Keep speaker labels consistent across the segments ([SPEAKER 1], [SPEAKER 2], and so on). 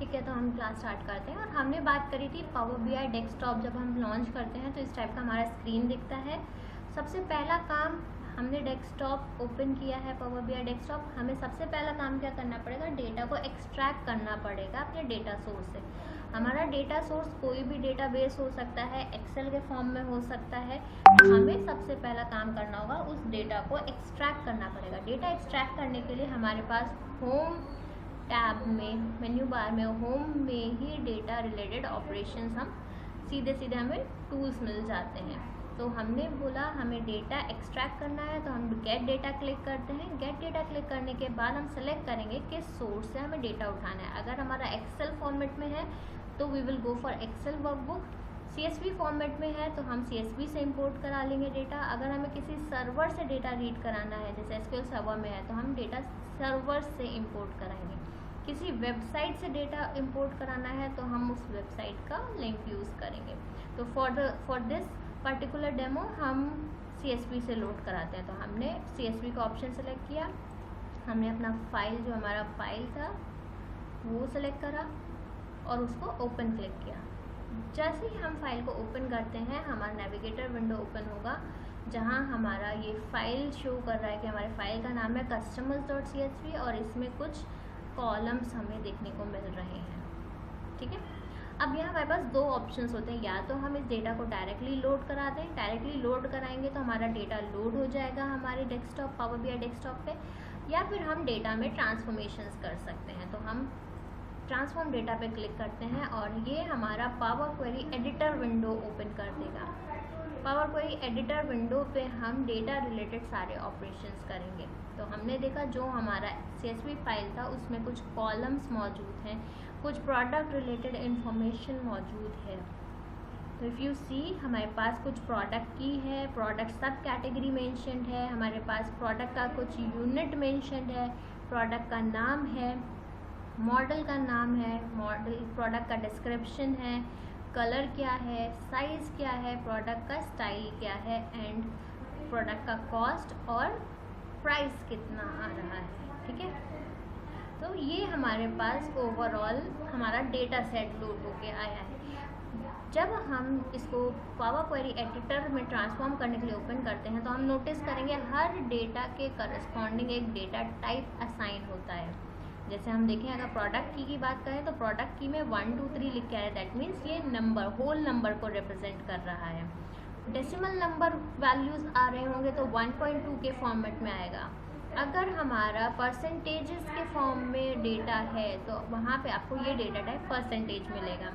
[SPEAKER 1] ठीक है, तो हम क्लास स्टार्ट करते हैं। और हमने बात करी थी पावर बीआई डेस्कटॉप जब हम लॉन्च करते हैं तो इस टाइप का हमारा स्क्रीन दिखता है। सबसे पहला काम, हमने डेस्कटॉप ओपन किया है पावर बीआई डेस्कटॉप, हमें सबसे पहला काम क्या करना पड़ेगा, डेटा को एक्सट्रैक्ट करना पड़ेगा अपने डेटा सोर्स से। हमारा डेटा सोर्स कोई भी डेटाबेस हो सकता है, एक्सेल के फॉर्म में हो सकता है। तो हमें सबसे पहला काम करना होगा, उस डेटा को एक्सट्रैक्ट करना पड़ेगा। डेटा एक्सट्रैक्ट करने के लिए हमारे पास होम टैब में, मेन्यू बार में, होम में ही डेटा रिलेटेड ऑपरेशंस हम सीधे सीधे हमें टूल्स मिल जाते हैं। तो हमने बोला हमें डेटा एक्सट्रैक्ट करना है, तो हम गेट डेटा क्लिक करते हैं। गेट डेटा क्लिक करने के बाद हम सेलेक्ट करेंगे किस सोर्स से हमें डेटा उठाना है। अगर हमारा एक्सेल फॉर्मेट में है तो we will go for Excel workbook. CSV format में है तो हम CSV से इंपोर्ट करा लेंगे डेटा। अगर हमें किसी सर्वर से डेटा रीड कराना है, जैसे SQL सर्वर में है, तो हम डेटा सर्वर से इंपोर्ट कराएंगे। किसी वेबसाइट से डेटा इंपोर्ट कराना है तो हम उस वेबसाइट का लिंक यूज़ करेंगे। तो फॉर दिस पर्टिकुलर डेमो हम CSV से लोड कराते हैं। तो हमने CSV का ऑप्शन सेलेक्ट किया, हमने अपना फाइल, जो हमारा फाइल था वो सेलेक्ट करा और उसको ओपन क्लिक किया। जैसे ही हम फाइल को ओपन करते हैं हमारा नेविगेटर विंडो ओपन होगा, जहां हमारा ये फाइल शो कर रहा है कि हमारे फाइल का नाम है customers.csv और इसमें कुछ कॉलम्स हमें देखने को मिल रहे हैं। ठीक है, अब यहाँ हमारे पास दो ऑप्शंस होते हैं, या तो हम इस डेटा को डायरेक्टली लोड करा दें। डायरेक्टली लोड कराएंगे तो हमारा डेटा लोड हो जाएगा हमारे डेस्कटॉप, पावर बीआई डेस्कटॉप पे, या फिर हम डेटा में ट्रांसफॉर्मेशंस कर सकते हैं। तो हम ट्रांसफॉर्म डेटा पे क्लिक करते हैं और ये हमारा power query editor window open कर देगा। पावर क्वेरी एडिटर विंडो पे हम डेटा रिलेटेड सारे ऑपरेशंस करेंगे। तो हमने देखा जो हमारा CSV फाइल था उसमें कुछ कॉलम्स मौजूद हैं, कुछ प्रोडक्ट रिलेटेड इंफॉर्मेशन मौजूद है। तो इफ़ यू सी, हमारे पास कुछ प्रोडक्ट की है, प्रोडक्ट सब कैटेगरी मेंशन्ड है, हमारे पास प्रोडक्ट का कुछ यूनिट मेंशन्ड है, प्रोडक्ट का नाम है, मॉडल का नाम है, मॉडल प्रोडक्ट का डिस्क्रिप्शन है, कलर क्या है, साइज़ क्या है, प्रोडक्ट का स्टाइल क्या है, एंड प्रोडक्ट का कॉस्ट और प्राइस कितना आ रहा है। ठीक है, तो ये हमारे पास ओवरऑल हमारा डेटा सेट लोड होके आया है। जब हम इसको पावर क्वेरी एडिटर में ट्रांसफॉर्म करने के लिए ओपन करते हैं तो हम नोटिस करेंगे हर डेटा के करस्पॉन्डिंग एक डेटा टाइप असाइन होता है। जैसे हम देखें, अगर प्रोडक्ट की बात करें तो प्रोडक्ट की में 1 2 3 लिख के आया है, दैट मीन्स ये नंबर, होल नंबर को रिप्रेजेंट कर रहा है। डेसिमल नंबर वैल्यूज़ आ रहे होंगे तो 1.2 के फॉर्मेट में आएगा। अगर हमारा परसेंटेजेस के फॉर्म में डेटा है तो वहाँ पे आपको ये डेटा टाइप परसेंटेज मिलेगा।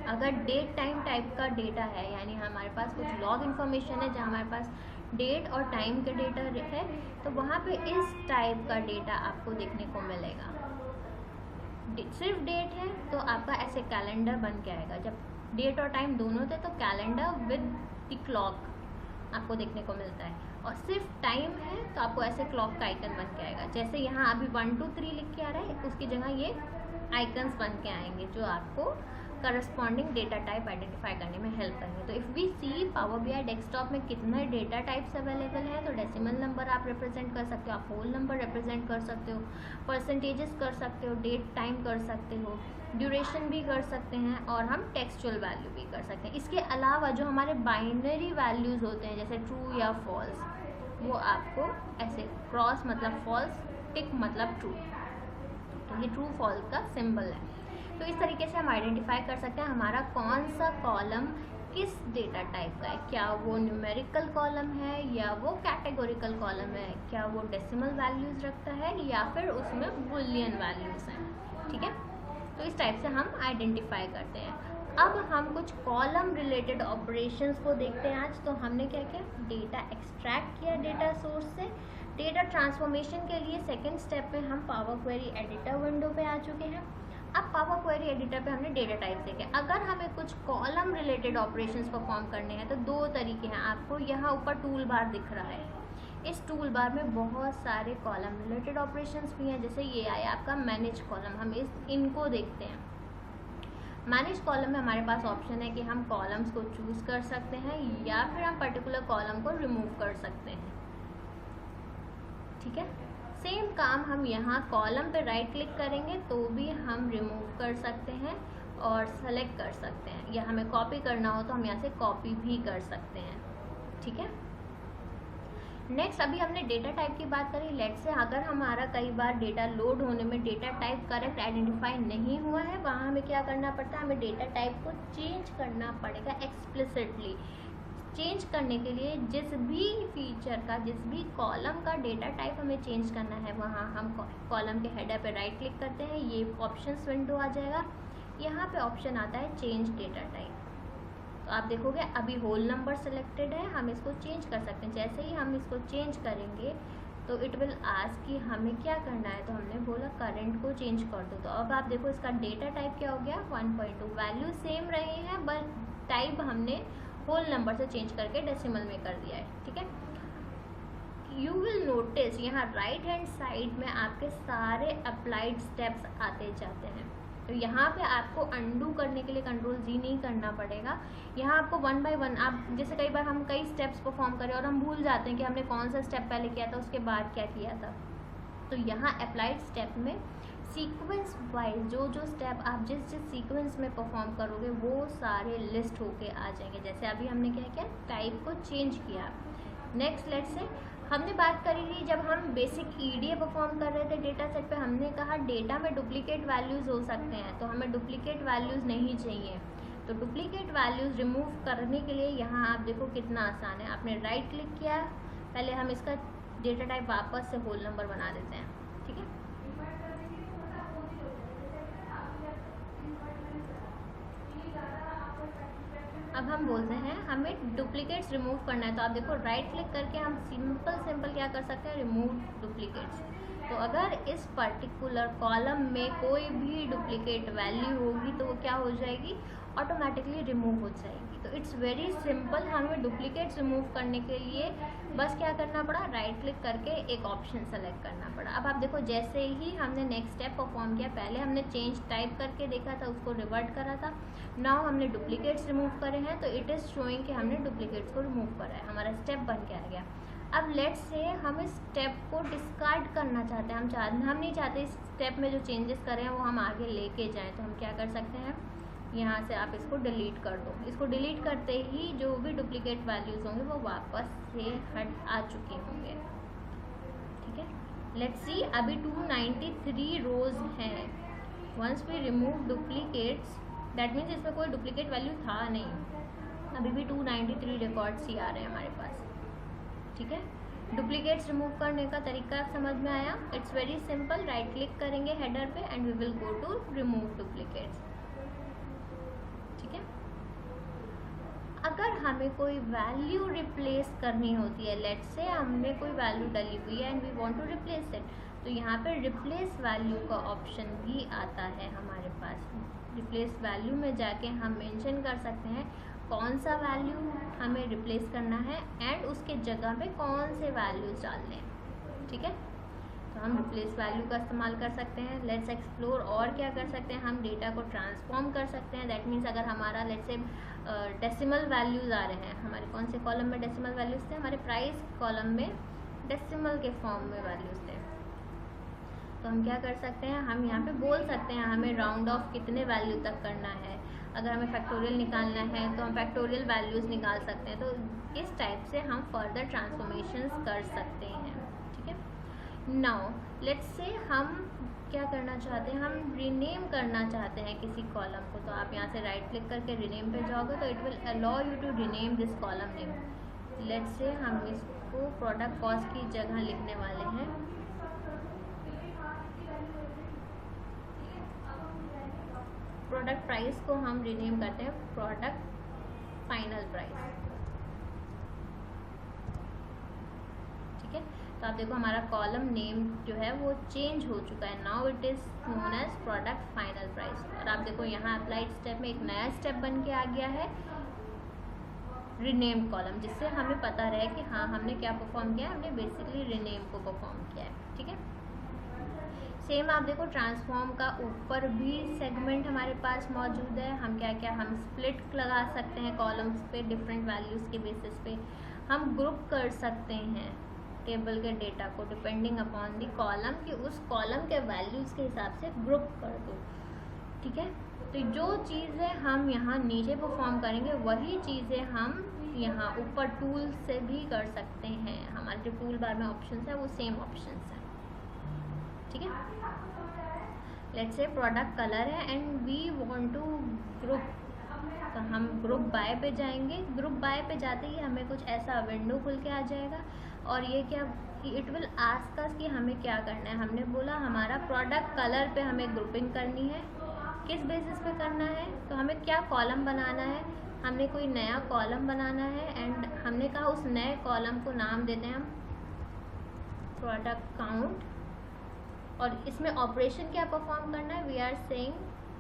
[SPEAKER 1] अगर डेट टाइम टाइप का डेटा है, यानी हमारे पास कुछ लॉग इन्फॉर्मेशन है जहाँ हमारे पास डेट और टाइम का डेटा है, तो वहाँ पे इस टाइप का डेटा आपको देखने को मिलेगा। सिर्फ डेट है तो आपका ऐसे कैलेंडर बन के आएगा। जब डेट और टाइम दोनों थे तो कैलेंडर विद द क्लॉक आपको देखने को मिलता है, और सिर्फ टाइम है तो आपको ऐसे क्लॉक का आइकन बन के आएगा। जैसे यहाँ अभी 1 2 3 लिख के आ रहा है, उसकी जगह ये आइकन्स बन के आएंगे जो आपको करस्पॉन्डिंग डेटा टाइप आइडेंटिफाई करने में हेल्प करेंगे। तो if we see Power BI desktop में कितने डेटा टाइप्स अवेलेबल है, तो डेसिमल नंबर आप रिप्रेजेंट कर सकते हो, आप होल नंबर रिप्रेजेंट कर सकते हो, परसेंटेजेस कर सकते हो, डेट टाइम कर सकते हो, ड्यूरेशन भी कर सकते हैं, और हम टेक्सचुअल वैल्यू भी कर सकते हैं। इसके अलावा जो हमारे बाइनरी वैल्यूज़ होते हैं जैसे ट्रू या फॉल्स, वो आपको ऐसे क्रॉस मतलब फॉल्स, टिक मतलब ट्रू, तो ये ट्रू फॉल्स का सिंबल है। तो इस तरीके से हम आइडेंटिफाई कर सकते हैं हमारा कौन सा कॉलम किस डेटा टाइप का है, क्या वो न्यूमेरिकल कॉलम है या वो कैटेगोरिकल कॉलम है, क्या वो डेसिमल वैल्यूज़ रखता है या फिर उसमें बुलियन वैल्यूज़ हैं। ठीक है, तो इस टाइप से हम आइडेंटिफाई करते हैं। अब हम कुछ कॉलम रिलेटेड ऑपरेशंस को देखते हैं आज। तो हमने क्या किया, डेटा एक्सट्रैक्ट किया डेटा सोर्स से। डेटा ट्रांसफॉर्मेशन के लिए सेकेंड स्टेप में हम पावर क्वेरी एडिटर विंडो पे आ चुके हैं। अब पावर क्वेरी एडिटर पे हमने डेटा टाइप देखे। अगर हमें कुछ कॉलम रिलेटेड ऑपरेशंस परफॉर्म करने हैं तो दो तरीके हैं। आपको यहाँ ऊपर टूल बार दिख रहा है, इस टूल बार में बहुत सारे कॉलम रिलेटेड ऑपरेशंस भी हैं। जैसे ये आया आपका मैनेज कॉलम, हम इनको देखते हैं। मैनेज कॉलम में हमारे पास ऑप्शन है कि हम कॉलम्स को चूज़ कर सकते हैं या फिर हम पर्टिकुलर कॉलम को रिमूव कर सकते हैं। ठीक है, सेम काम हम यहाँ कॉलम पे राइट क्लिक करेंगे तो भी हम रिमूव कर सकते हैं और सेलेक्ट कर सकते हैं, या हमें कॉपी करना हो तो हम यहाँ से कॉपी भी कर सकते हैं। ठीक है, नेक्स्ट अभी हमने डेटा टाइप की बात करी। लेट्स से अगर हमारा कई बार डेटा लोड होने में डेटा टाइप करेक्ट आइडेंटिफाई नहीं हुआ है, वहाँ हमें क्या करना पड़ता है, हमें डेटा टाइप को चेंज करना पड़ेगा एक्सप्लिसिटली। चेंज करने के लिए जिस भी फीचर का, जिस भी कॉलम का डेटा टाइप हमें चेंज करना है, वहाँ हम कॉलम के हेडर पे राइट क्लिक करते हैं, ये ऑप्शंस विंडो आ जाएगा। यहाँ पे ऑप्शन आता है चेंज डेटा टाइप। तो आप देखोगे अभी होल नंबर सेलेक्टेड है, हम इसको चेंज कर सकते हैं। जैसे ही हम इसको चेंज करेंगे तो इट विल आस्क कि हमें क्या करना है, तो हमने बोला करंट को चेंज कर दो। तो अब आप देखो इसका डेटा टाइप क्या हो गया, 1.2। वैल्यू सेम रहे हैं बट टाइप हमने होल नंबर से चेंज करके डेसिमल में कर दिया है। ठीक है, यू विल नोटिस यहाँ राइट हैंड साइड में आपके सारे अप्लाइड स्टेप्स आते जाते हैं। तो यहाँ पे आपको अंडू करने के लिए कंट्रोल जी नहीं करना पड़ेगा। यहाँ आपको वन बाय वन, आप जैसे कई बार हम कई स्टेप्स परफॉर्म करें और हम भूल जाते हैं कि हमने कौन सा स्टेप पहले किया था, उसके बाद क्या किया था। तो यहाँ अप्लाइड स्टेप में सीक्वेंस वाइज जो जो स्टेप आप जिस जिस सीक्वेंस में परफॉर्म करोगे वो सारे लिस्ट होके आ जाएंगे। जैसे अभी हमने क्या किया, टाइप को चेंज किया। नेक्स्ट लेट्स से हमने बात करी थी जब हम बेसिक ईडीए परफॉर्म कर रहे थे डेटा सेट पे, हमने कहा डेटा में डुप्लीकेट वैल्यूज़ हो सकते हैं, तो हमें डुप्लीकेट वैल्यूज़ नहीं चाहिए। तो डुप्लीकेट वैल्यूज़ रिमूव करने के लिए यहाँ आप देखो कितना आसान है। आपने राइट क्लिक किया, पहले हम इसका डेटा टाइप वापस से होल नंबर बना देते हैं। ठीक है, अब हम बोलते हैं हमें डुप्लीकेट्स रिमूव करना है। तो आप देखो राइट क्लिक करके हम सिंपल क्या कर सकते हैं, रिमूव डुप्लीकेट्स। तो अगर इस पर्टिकुलर कॉलम में कोई भी डुप्लीकेट वैल्यू होगी तो वो क्या हो जाएगी, ऑटोमेटिकली रिमूव हो जाएगी। तो इट्स वेरी सिंपल। हमें डुप्लीकेट्स रिमूव करने के लिए बस क्या करना पड़ा, राइट क्लिक करके एक ऑप्शन सेलेक्ट करना पड़ा। अब आप देखो जैसे ही हमने नेक्स्ट स्टेप परफॉर्म किया, पहले हमने चेंज टाइप करके देखा था, उसको रिवर्ट करा था, नाउ हमने डुप्लीकेट्स रिमूव करे हैं, तो इट इज़ शोइंग कि हमने डुप्लीकेट्स को रिमूव करा है, हमारा स्टेप बन के आ गया। अब लेट्स से हम इस स्टेप को डिस्कार्ड करना चाहते हैं, हम नहीं चाहते इस स्टेप में जो चेंजेस करें वो हम आगे लेके जाएं, तो हम क्या कर सकते हैं, यहाँ से आप इसको डिलीट कर दो। इसको डिलीट करते ही जो भी डुप्लीकेट वैल्यूज़ होंगे वो वापस से हट आ चुके होंगे। ठीक है, लेट्स सी अभी 293 रोज हैं। Once we remove duplicates that means इसमें कोई डुप्लीकेट वैल्यू था नहीं, अभी भी 293 रिकॉर्ड्स ही आ रहे हैं हमारे पास। ठीक है, डुप्लीकेट्स रिमूव करने का तरीका समझ में आया। It's very simple, right click करेंगे हेडर पे and we will go to remove duplicates. ठीक है, अगर हमें कोई वैल्यू रिप्लेस करनी होती है, लेट्स से हमने कोई वैल्यू डली हुई है and we want to replace it, तो यहाँ पे रिप्लेस वैल्यू का ऑप्शन भी आता है हमारे पास। रिप्लेस वैल्यू में जाके हम मेंशन कर सकते हैं कौन सा वैल्यू हमें रिप्लेस करना है एंड उसके जगह पे कौन से वैल्यूज डालने हैं। ठीक है, तो हम रिप्लेस वैल्यू का इस्तेमाल कर सकते हैं। लेट्स एक्सप्लोर और क्या कर सकते हैं, हम डेटा को ट्रांसफॉर्म कर सकते हैं। दैट मीन्स अगर हमारा लेट्स से डेसिमल वैल्यूज़ आ रहे हैं, हमारे कौन से कॉलम में डेसिमल वैल्यूज़ थे, हमारे प्राइस कॉलम में डेसिमल के फॉर्म में वैल्यूज़ थे, तो हम क्या कर सकते हैं, हम यहाँ पे बोल सकते हैं हमें राउंड ऑफ कितने वैल्यू तक करना है। अगर हमें फैक्टोरियल निकालना है तो हम फैक्टोरियल वैल्यूज़ निकाल सकते हैं। तो इस टाइप से हम फर्दर ट्रांसफॉर्मेशंस कर सकते हैं। ठीक है, नाउ लेट्स से हम क्या करना चाहते हैं, हम रीनेम करना चाहते हैं किसी कॉलम को। तो आप यहाँ से राइट क्लिक करके रीनेम पे जाओगे तो it will allow you to rename this column name. Let's say हम इसको प्रोडक्ट कॉस्ट की जगह लिखने वाले हैं प्रोडक्ट प्राइस को हम रीनेम करते हैं प्रोडक्ट फाइनल प्राइस। ठीक है, तो आप देखो हमारा कॉलम नेम जो है वो चेंज हो चुका है, now it is known as product final price. और आप देखो यहाँ अप्लाइड स्टेप में एक नया स्टेप बन के आ गया है, रीनेम कॉलम, जिससे हमें पता रहे कि हाँ हमने क्या परफॉर्म किया है, हमने बेसिकली रीनेम को परफॉर्म किया है। ठीक है, सेम आप देखो ट्रांसफॉर्म का ऊपर भी सेगमेंट हमारे पास मौजूद है। हम क्या हम स्प्लिट लगा सकते हैं कॉलम्स पे, डिफरेंट वैल्यूज़ के बेसिस पे हम ग्रुप कर सकते हैं। टेबल के डेटा को डिपेंडिंग अपॉन दी कॉलम कि उस कॉलम के वैल्यूज़ के हिसाब से ग्रुप कर दो। ठीक है, तो जो चीज़ें हम यहाँ नीचे परफॉर्म करेंगे वही चीज़ें हम यहाँ ऊपर टूल से भी कर सकते हैं। हमारे जो टूल बार में ऑप्शंस है वो सेम ऑप्शंस है। ठीक है, लेट्स से प्रोडक्ट कलर है and we want to group, तो हम ग्रुप बाय पे जाएंगे। ग्रुप बाय पे जाते ही हमें कुछ ऐसा विंडो खुल के आ जाएगा और ये क्या, इट विल आस्क अस कि हमें क्या करना है। हमने बोला हमारा प्रोडक्ट कलर पे हमें ग्रुपिंग करनी है। किस बेसिस पे करना है, तो हमें क्या कॉलम बनाना है, हमने कोई नया कॉलम बनाना है एंड हमने कहा उस नए कॉलम को नाम देते हैं हम प्रोडक्ट काउंट। और इसमें ऑपरेशन क्या परफॉर्म करना है, वी आर सेइंग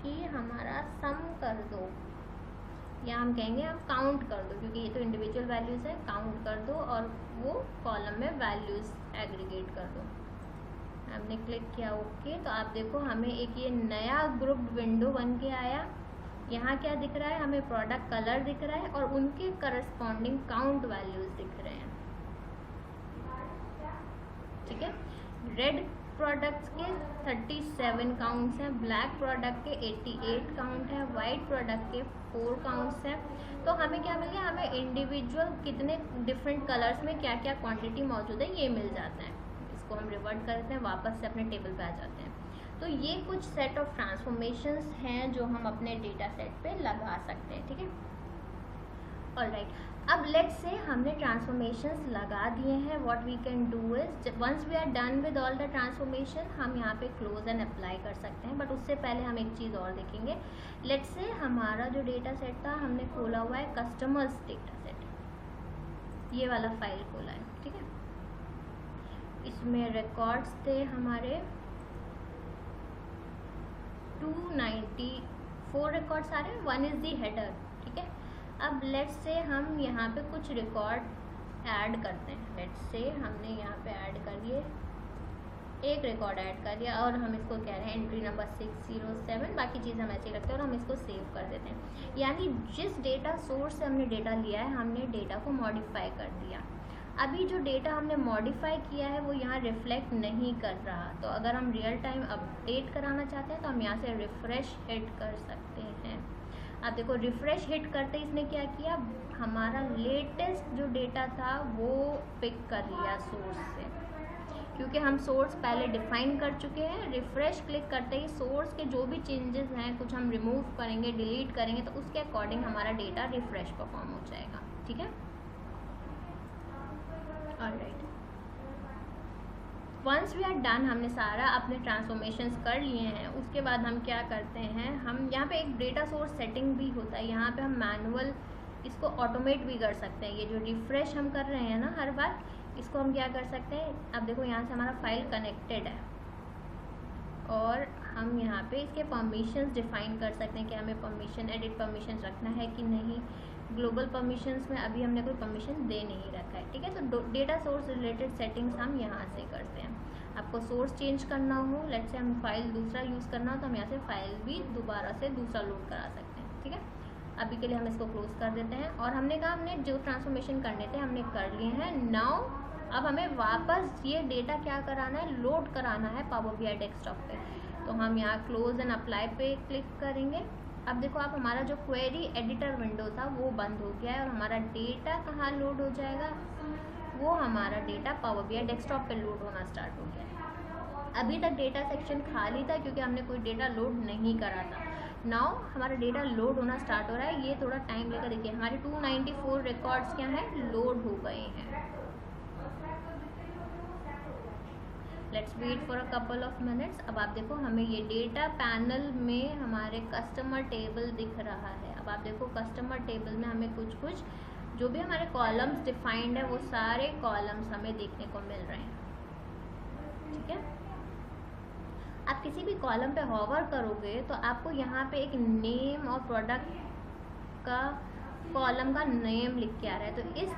[SPEAKER 1] कि हमारा सम कर दो, या हम कहेंगे हम काउंट कर दो, क्योंकि ये तो इंडिविजुअल वैल्यूज़ है, काउंट कर दो और वो कॉलम में वैल्यूज़ एग्रीगेट कर दो। हमने क्लिक किया ओके, तो आप देखो हमें एक ये नया ग्रुप विंडो बन के आया। यहाँ क्या दिख रहा है, हमें प्रोडक्ट कलर दिख रहा है और उनके करस्पॉन्डिंग काउंट वैल्यूज़ दिख रहे हैं। ठीक है, रेड प्रोडक्ट्स के 37 काउंट्स हैं, ब्लैक प्रोडक्ट के 88 काउंट है, वाइट प्रोडक्ट के 4 काउंट्स हैं। तो हमें क्या मिल गया, हमें इंडिविजुअल कितने डिफरेंट कलर्स में क्या क्या क्वांटिटी मौजूद है ये मिल जाता है। इसको हम रिवर्ट करते हैं, वापस से अपने टेबल पे आ जाते हैं। तो ये कुछ सेट ऑफ ट्रांसफॉर्मेशंस हैं जो हम अपने डेटा सेट पे लगा सकते हैं। ठीक है, ऑलराइट, अब लेट्स से हमने ट्रांसफॉर्मेशंस लगा दिए हैं। What we can do is once we are done with all the transformation, हम यहाँ पे क्लोज एंड अप्लाई कर सकते हैं। बट उससे पहले हम एक चीज़ और देखेंगे। लेट्स से हमारा जो डेटा सेट था हमने खोला हुआ है कस्टमर्स डेटा सेट, ये वाला फाइल खोला है। ठीक है, इसमें रिकॉर्ड्स थे हमारे 294 रिकॉर्ड्स आ रहे हैं, 1 इज़ दी हेडर। ठीक है, अब लेट्स से हम यहाँ पे कुछ रिकॉर्ड ऐड करते हैं। लेट्स से हमने यहाँ पे ऐड कर दिए, एक रिकॉर्ड ऐड कर दिया और हम इसको कह रहे हैं एंट्री नंबर 607, बाकी चीज़ हम ऐसे ही रखते हैं और हम इसको सेव कर देते हैं। यानी जिस डेटा सोर्स से हमने डेटा लिया है हमने डेटा को मॉडिफाई कर दिया। अभी जो डेटा हमने मॉडिफाई किया है वो यहाँ रिफ्लेक्ट नहीं कर रहा, तो अगर हम रियल टाइम अपडेट कराना चाहते हैं तो हम यहाँ से रिफ़्रेश हिट कर सकते हैं। अब देखो रिफ़्रेश हिट करते इसने क्या किया, हमारा लेटेस्ट जो डेटा था वो पिक कर लिया सोर्स से, क्योंकि हम सोर्स पहले डिफाइन कर चुके हैं। रिफ़्रेश क्लिक करते ही सोर्स के जो भी चेंजेस हैं, कुछ हम रिमूव करेंगे, डिलीट करेंगे, तो उसके अकॉर्डिंग हमारा डेटा रिफ़्रेश परफॉर्म हो जाएगा। ठीक है, alright, once we are done, हमने सारा अपने ट्रांसफॉर्मेशंस कर लिए हैं। उसके बाद हम क्या करते हैं, हम यहाँ पे एक डेटा सोर्स सेटिंग भी होता है, यहाँ पे हम मैनुअल इसको ऑटोमेट भी कर सकते हैं। ये जो रिफ़्रेश हम कर रहे हैं ना हर बार, इसको हम क्या कर सकते हैं, अब देखो यहाँ से हमारा फाइल कनेक्टेड है और हम यहाँ पे इसके परमिशंस डिफाइन कर सकते हैं कि हमें परमिशन, एडिट परमिशन रखना है कि नहीं। ग्लोबल परमिशंस में अभी हमने कोई परमिशन दे नहीं रखा है। ठीक है, तो डेटा सोर्स रिलेटेड सेटिंग्स हम यहाँ से करते हैं। आपको सोर्स चेंज करना हो, लेट्स से हम फाइल दूसरा यूज़ करना हो, तो हम यहाँ से फाइल भी दोबारा से दूसरा लोड करा सकते हैं। ठीक है, अभी के लिए हम इसको क्लोज कर देते हैं। और हमने कहा हमने जो ट्रांसफॉर्मेशन करने थे हमने कर लिए हैं। नाउ अब हमें वापस ये डेटा क्या कराना है, लोड कराना है पावर BI डेस्कटॉप पे। तो हम यहाँ क्लोज एंड अप्लाई पे क्लिक करेंगे। अब देखो आप, हमारा जो क्वेरी एडिटर विंडो था वो बंद हो गया है और हमारा डेटा कहाँ लोड हो जाएगा, वो हमारा डेटा पावर BI डेस्कटॉप पे लोड होना स्टार्ट हो गया है। अभी तक डेटा सेक्शन खाली था क्योंकि हमने कोई डेटा लोड नहीं करा था। नाउ हमारा डेटा लोड होना स्टार्ट हो रहा है। ये थोड़ा टाइम लेकर, देखिए हमारे 294 रिकॉर्ड्स क्या हैं, लोड हो गए हैं। Let's wait for a couple of minutes. अब आप देखो हमें ये डेटा पैनल में हमारे कस्टमर टेबल दिख रहा है। अब आप देखो कस्टमर टेबल में हमें कुछ जो भी हमारे कॉलम्स डिफाइंड है वो सारे कॉलम्स हमें देखने को मिल रहे हैं। ठीक है, आप किसी भी कॉलम पे हॉवर करोगे तो आपको यहाँ पे एक नेम और प्रोडक्ट का कॉलम का नेम लिख के आ रहा है। तो इस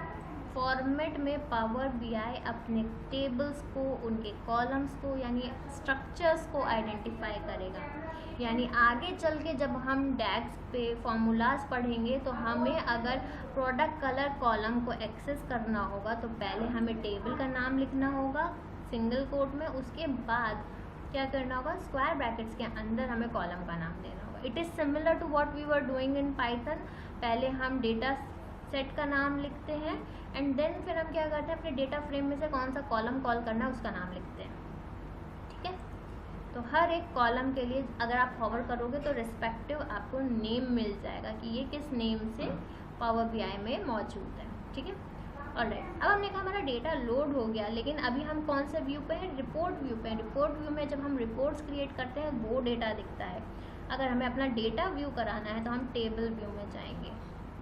[SPEAKER 1] फॉर्मेट में पावर बीआई अपने टेबल्स को, उनके कॉलम्स को यानी स्ट्रक्चर्स को आइडेंटिफाई करेगा। यानी आगे चल के जब हम डैक्स पे फॉर्मूलाज पढ़ेंगे तो हमें अगर प्रोडक्ट कलर कॉलम को एक्सेस करना होगा तो पहले हमें टेबल का नाम लिखना होगा सिंगल कोट में, उसके बाद क्या करना होगा, स्क्वायर ब्रैकेट्स के अंदर हमें कॉलम का नाम देना होगा। It is similar to what we were doing in Python. पहले हम डेटा सेट का नाम लिखते हैं एंड देन फिर हम क्या करते हैं, अपने डेटा फ्रेम में से कौन सा कॉलम कॉल करना है उसका नाम लिखते हैं। ठीक है, तो हर एक कॉलम के लिए अगर आप होवर करोगे तो रिस्पेक्टिव आपको नेम मिल जाएगा कि ये किस नेम से पावर बीआई में मौजूद है। ठीक है, ऑलराइट। अब हमने कहा हमारा डेटा लोड हो गया, लेकिन अभी हम कौन से व्यू पे हैं, रिपोर्ट व्यू पे हैं। रिपोर्ट व्यू में जब हम रिपोर्ट्स क्रिएट करते हैं वो डेटा दिखता है। अगर हमें अपना डेटा व्यू कराना है तो हम टेबल व्यू में जाएंगे।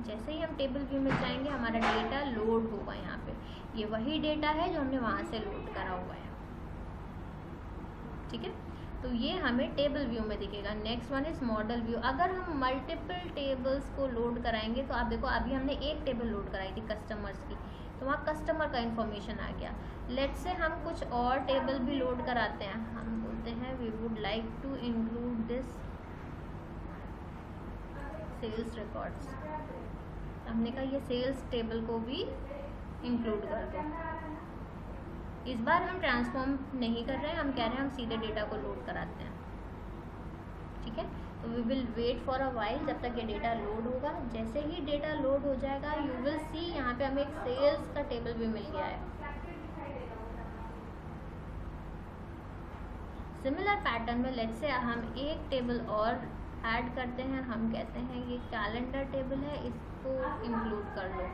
[SPEAKER 1] जैसे ही हम टेबल व्यू में जाएंगे हमारा डेटा लोड होगा। यहाँ पे ये वही डेटा है जो हमने वहाँ से लोड करा हुआ है। ठीक है, तो ये हमें टेबल व्यू में दिखेगा। Next one is model view. अगर हम मल्टीपल टेबल्स को लोड कराएंगे तो आप देखो अभी हमने एक टेबल लोड कराई थी कस्टमर्स की, तो वहाँ कस्टमर का इन्फॉर्मेशन आ गया। लेट्स से हम कुछ और टेबल भी लोड कराते हैं। हम बोलते हैं we would like to include this sales records. हमने कहा ये सेल्स टेबल को भी इंक्लूड कर दो। इस बार हम ट्रांसफॉर्म नहीं कर रहे हैं, हम कह रहे हैं हम सीधे डेटा को लोड कराते हैं। ठीक है, तो we will wait for a while जब तक ये डेटा लोड होगा। जैसे ही डेटा लोड हो जाएगा यू विल सी यहाँ पे हमें एक सेल्स का टेबल भी मिल गया है। सिमिलर पैटर्न में लेट्स से हम एक टेबल और ऐड करते हैं। हम कहते हैं ये कैलेंडर टेबल है, इसको इंक्लूड कर लो।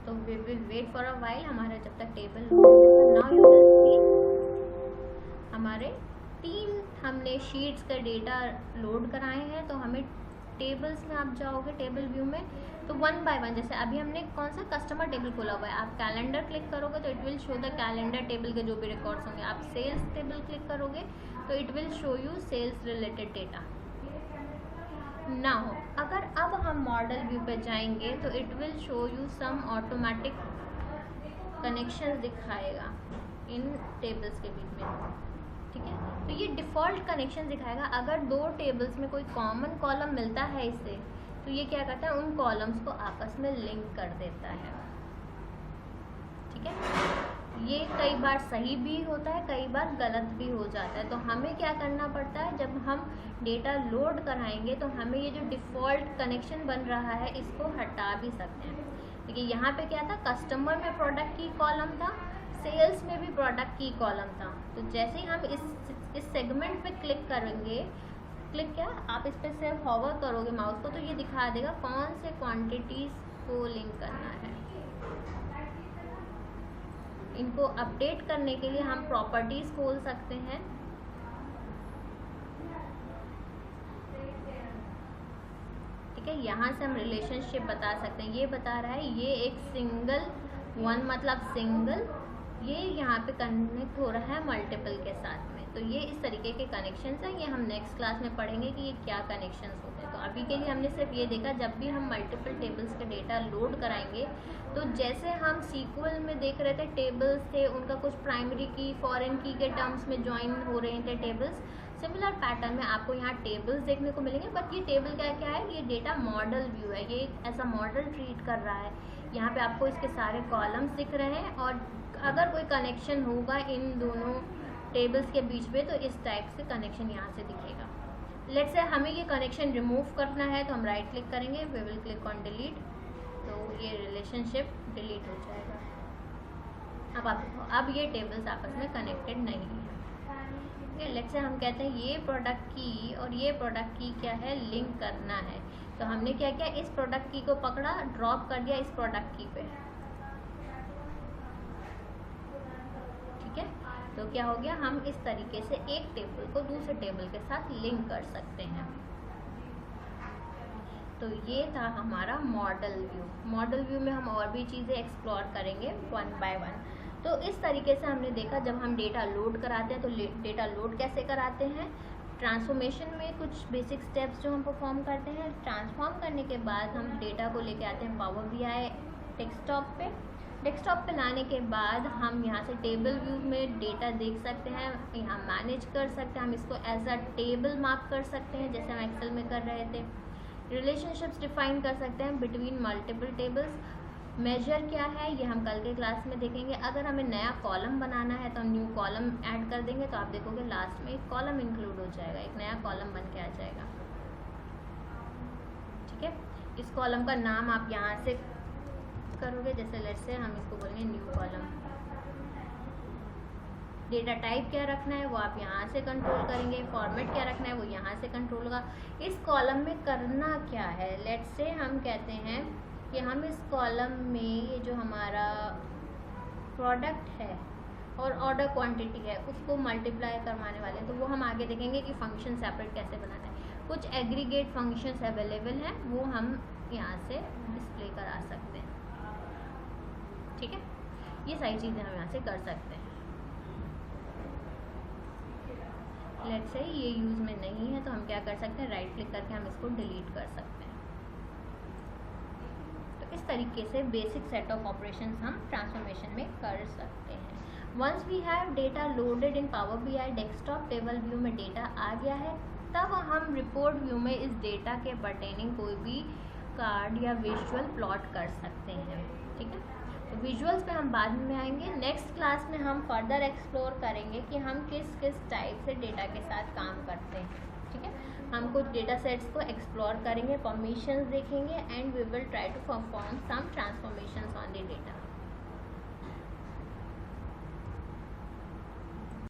[SPEAKER 1] तो we will wait for a while, हमारा जब तक table now you will see हमारे 3 हमने शीट्स का डेटा लोड कराए हैं। तो हमें टेबल्स में आप जाओगे टेबल व्यू में तो 1 बाय 1, जैसे अभी हमने कौन सा कस्टमर टेबल खोला हुआ है, आप कैलेंडर क्लिक करोगे तो it will show the calendar table के जो भी रिकॉर्ड्स होंगे। आप सेल्स टेबल क्लिक करोगे तो it will show you sales related data. Now अगर अब हम मॉडल व्यू पे जाएंगे तो it will show you some automatic connections दिखाएगा इन टेबल्स के बीच में। ठीक है, तो ये डिफ़ॉल्ट कनेक्शन दिखाएगा। अगर 2 टेबल्स में कोई कॉमन कॉलम मिलता है इससे तो ये क्या करता है, उन कॉलम्स को आपस में लिंक कर देता है। ठीक है, ये कई बार सही भी होता है, कई बार गलत भी हो जाता है। तो हमें क्या करना पड़ता है, जब हम डेटा लोड कराएंगे तो हमें ये जो डिफ़ॉल्ट कनेक्शन बन रहा है इसको हटा भी सकते हैं। देखिए यहाँ पे क्या था, कस्टमर में प्रोडक्ट की कॉलम था, सेल्स में भी प्रोडक्ट की कॉलम था। तो जैसे ही हम इस सेगमेंट पे क्लिक करेंगे, क्लिक क्या, आप इस पर सिर्फ हॉवर करोगे माउस को तो ये दिखा देगा कौन से क्वांटिटीज़ को लिंक करना है। इनको अपडेट करने के लिए हम प्रॉपर्टीज खोल सकते हैं। ठीक है, यहाँ से हम रिलेशनशिप बता सकते हैं। ये बता रहा है ये एक सिंगल वन मतलब सिंगल, ये यहाँ पे कनेक्ट हो रहा है मल्टीपल के साथ में। तो ये इस तरीके के कनेक्शंस हैं। ये हम नेक्स्ट क्लास में पढ़ेंगे कि ये क्या कनेक्शंस होते हैं। तो अभी के लिए हमने सिर्फ ये देखा, जब भी हम मल्टीपल टेबल्स के डेटा लोड कराएंगे तो जैसे हम सीक्वल में देख रहे थे टेबल्स थे, उनका कुछ प्राइमरी की फॉरेन की के टर्म्स में ज्वाइन हो रहे थे टेबल्स, सिमिलर पैटर्न में आपको यहाँ टेबल्स देखने को मिलेंगे। बट ये टेबल क्या है, ये डेटा मॉडल व्यू है, ये एज अ मॉडल ट्रीट कर रहा है। यहाँ पे आपको इसके सारे कॉलम्स दिख रहे हैं और अगर कोई कनेक्शन होगा इन दोनों टेबल्स के बीच में तो इस टाइप से कनेक्शन यहाँ से दिखेगा। लेट्स से हमें ये कनेक्शन रिमूव करना है तो हम राइट क्लिक करेंगे, we will click on delete, तो ये रिलेशनशिप डिलीट हो जाएगा। अब आप देखो, अब ये टेबल्स आपस में कनेक्टेड नहीं है। ठीक है, लेट्स से हम कहते हैं ये प्रोडक्ट की और ये प्रोडक्ट की क्या है, लिंक करना है। तो हमने क्या किया, इस प्रोडक्ट की को पकड़ा, ड्रॉप कर दिया इस प्रोडक्ट की पे। ठीक है, तो क्या हो गया, हम इस तरीके से एक टेबल को दूसरे टेबल के साथ लिंक कर सकते हैं। तो ये था हमारा मॉडल व्यू। मॉडल व्यू में हम और भी चीज़ें एक्सप्लोर करेंगे 1 बाय 1। तो इस तरीके से हमने देखा जब हम डेटा लोड कराते हैं तो डेटा लोड कैसे कराते हैं, ट्रांसफॉर्मेशन में कुछ बेसिक स्टेप्स जो हम परफॉर्म करते हैं, ट्रांसफॉर्म करने के बाद हम डेटा को लेके आते हैं पावर बीआई डेस्कटॉप पे। डेस्कटॉप पे लाने के बाद हम यहाँ से टेबल व्यू में डेटा देख सकते हैं, यहाँ मैनेज कर सकते हैं, हम इसको एज अ टेबल मार्क कर सकते हैं जैसे हम एक्सेल में कर रहे थे। रिलेशनशिप्स डिफाइन कर सकते हैं बिटवीन मल्टीपल टेबल्स। मेजर क्या है ये हम कल के क्लास में देखेंगे। अगर हमें नया कॉलम बनाना है तो हम न्यू कॉलम ऐड कर देंगे, तो आप देखोगे लास्ट में एक कॉलम इंक्लूड हो जाएगा, एक नया कॉलम बन के आ जाएगा। ठीक है, इस कॉलम का नाम आप यहाँ से करोगे, जैसे लेट्स से हम इसको बोलेंगे न्यू कॉलम। डेटा टाइप क्या रखना है वो आप यहाँ से कंट्रोल करेंगे, फॉर्मेट क्या रखना है वो यहाँ से कंट्रोल होगा। इस कॉलम में करना क्या है, लेट्स से हम कहते हैं कि हम इस कॉलम में ये जो हमारा प्रोडक्ट है और ऑर्डर क्वांटिटी है उसको मल्टीप्लाई करवाने वाले हैं, तो वो हम आगे देखेंगे कि फंक्शन सेपरेट कैसे बनाना है। कुछ एग्रीगेट फंक्शंस अवेलेबल हैं वो हम यहाँ से डिस्प्ले करा सकते हैं। ठीक है, ये सारी चीज़ें हम यहाँ से कर सकते हैं। लेट्स से ये यूज़ में नहीं है तो हम क्या कर सकते हैं, राइट क्लिक करके हम इसको डिलीट कर सकते हैं। तो इस तरीके से बेसिक सेट ऑफ ऑपरेशंस हम ट्रांसफॉर्मेशन में कर सकते हैं। Once we have data loaded in Power BI desktop, table view में डेटा आ गया है, तब हम रिपोर्ट व्यू में इस डेटा के पर्टेनिंग कोई भी कार्ड या विजुअल प्लॉट कर सकते हैं। ठीक है, तो विजुअल्स पे हम बाद में आएंगे। नेक्स्ट क्लास में हम फर्दर एक्सप्लोर करेंगे कि हम किस किस टाइप से डेटा के साथ काम करते हैं। ठीक है, हम कुछ डेटा सेट्स को एक्सप्लोर करेंगे, परमिशंस देखेंगे and we will try to perform some transformations on the data.